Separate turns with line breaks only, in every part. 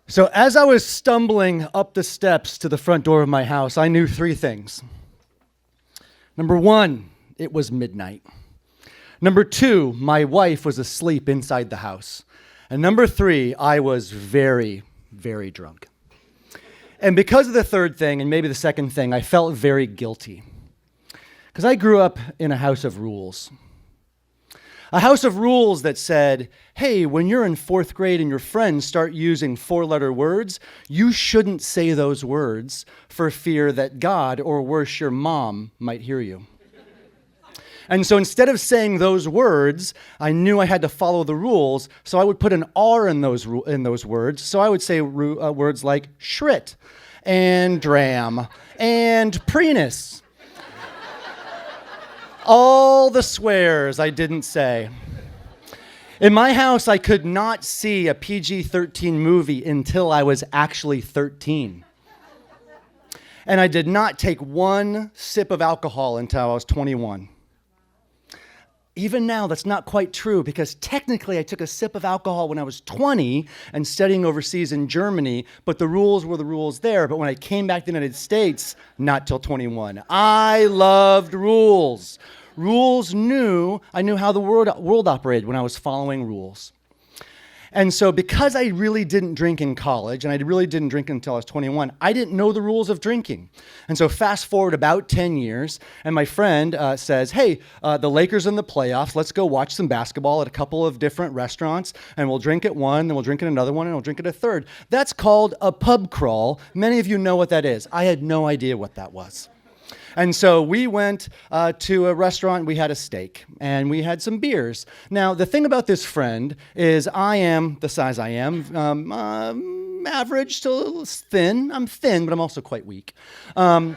So as I was stumbling up the steps to the front door of my house, I knew three things. Number one, it was midnight. Number two, my wife was asleep inside the house. And number three, I was very, very drunk. And because of the third thing, and maybe the second thing, I felt very guilty. Because I grew up in a house of rules. A house of rules that said, hey, when you're in fourth grade and your friends start using four-letter words, you shouldn't say those words for fear that God, or worse, your mom, might hear you. And so instead of saying those words, I knew I had to follow the rules, so I would put an R in those words. So I would say words like shrit and dram and preenus. All the swears I didn't say. In my house, I could not see a PG-13 movie until I was actually 13. And I did not take one sip of alcohol until I was 21. Even now, that's not quite true because technically I took a sip of alcohol when I was 20 and studying overseas in Germany, but the rules were the rules there. But when I came back to the United States, not till 21. I loved rules. I knew how the world operated when I was following rules. And so because I really didn't drink in college, and I really didn't drink until I was 21, I didn't know the rules of drinking. And so fast forward about 10 years, and my friend says, hey, the Lakers in the playoffs, let's go watch some basketball at a couple of different restaurants, and we'll drink at one, then we'll drink at another one, and we'll drink at a third. That's called a pub crawl. Many of you know what that is. I had no idea what that was. And so we went to a restaurant, we had a steak, and we had some beers. Now, the thing about this friend is I am the size I am, average to thin. I'm thin, but I'm also quite weak. My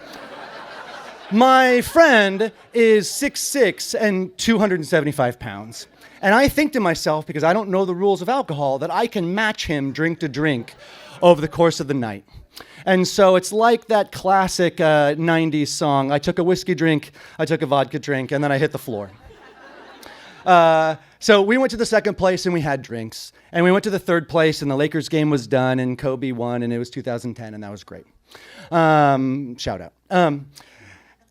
friend is 6'6" and 275 pounds. And I think to myself, because I don't know the rules of alcohol, that I can match him drink to drink over the course of the night. And so it's like that classic 90s song, I took a whiskey drink, I took a vodka drink, and then I hit the floor. So we went to the second place and we had drinks. And we went to the third place and the Lakers game was done and Kobe won and it was 2010 and that was great. Shout out.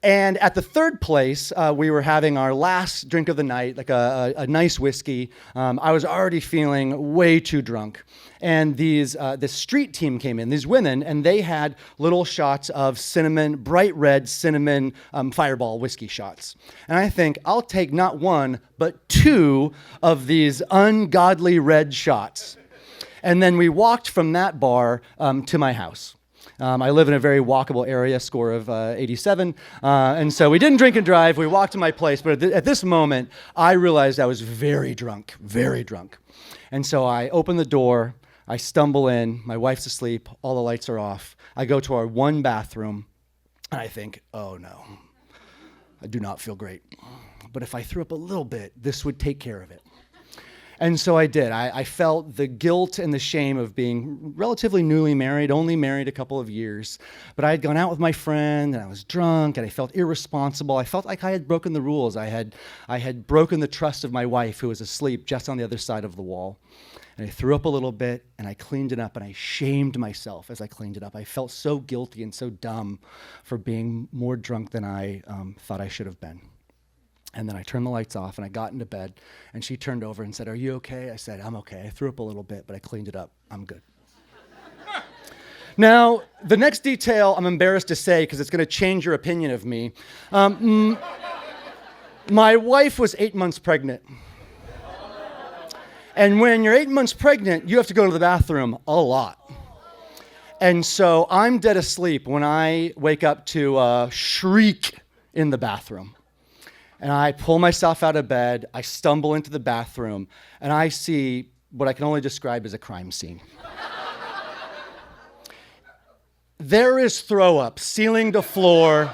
And at the third place, we were having our last drink of the night, like a nice whiskey. I was already feeling way too drunk. And this street team came in, these women, and they had little shots of bright red cinnamon Fireball whiskey shots. And I think, I'll take not one, but two of these ungodly red shots. And then we walked from that bar to my house. I live in a very walkable area, score of 87. And so we didn't drink and drive. We walked to my place. But at this moment, I realized I was very drunk, very drunk. And so I open the door. I stumble in. My wife's asleep. All the lights are off. I go to our one bathroom. And I think, oh, no. I do not feel great. But if I threw up a little bit, this would take care of it. And so I did. I felt the guilt and the shame of being relatively newly married, only married a couple of years. But I had gone out with my friend, and I was drunk, and I felt irresponsible. I felt like I had broken the rules. I had broken the trust of my wife, who was asleep just on the other side of the wall. And I threw up a little bit, and I cleaned it up, and I shamed myself as I cleaned it up. I felt so guilty and so dumb for being more drunk than I thought I should have been. And then I turned the lights off and I got into bed and she turned over and said, "Are you okay?" I said, "I'm okay. I threw up a little bit, but I cleaned it up. I'm good." Now, the next detail I'm embarrassed to say because it's going to change your opinion of me. My wife was 8 months pregnant. And when you're 8 months pregnant, you have to go to the bathroom a lot. And so I'm dead asleep when I wake up to shriek in the bathroom. And I pull myself out of bed, I stumble into the bathroom, and I see what I can only describe as a crime scene. There is throw up, ceiling to floor,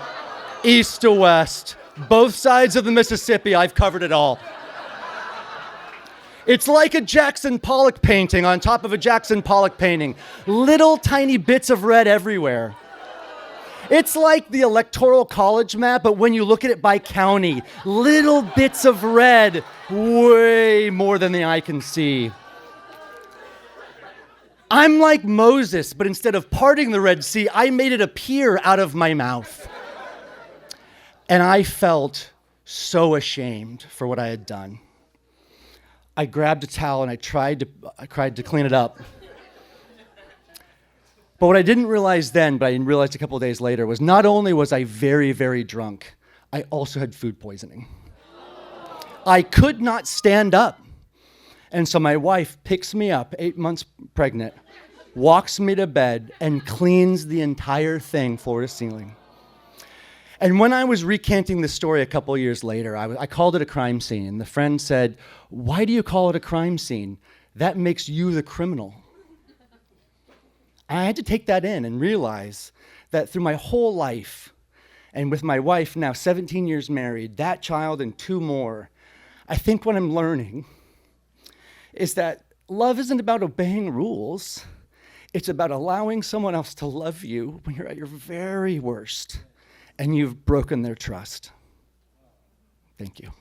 east to west, both sides of the Mississippi. I've covered it all. It's like a Jackson Pollock painting on top of a Jackson Pollock painting. Little tiny bits of red everywhere. It's like the Electoral College map, but when you look at it by county, little bits of red, way more than the eye can see. I'm like Moses, but instead of parting the Red Sea, I made it appear out of my mouth. And I felt so ashamed for what I had done. I grabbed a towel and I tried to clean it up. But what I didn't realize then, but I realized a couple of days later, was not only was I very, very drunk, I also had food poisoning. I could not stand up. And so my wife picks me up, 8 months pregnant, walks me to bed, and cleans the entire thing floor to ceiling. And when I was recanting the story a couple years later, I called it a crime scene. And the friend said, "Why do you call it a crime scene? That makes you the criminal." I had to take that in and realize that through my whole life, and with my wife now 17 years married, that child and 2 more, I think what I'm learning is that love isn't about obeying rules. It's about allowing someone else to love you when you're at your very worst and you've broken their trust. Thank you.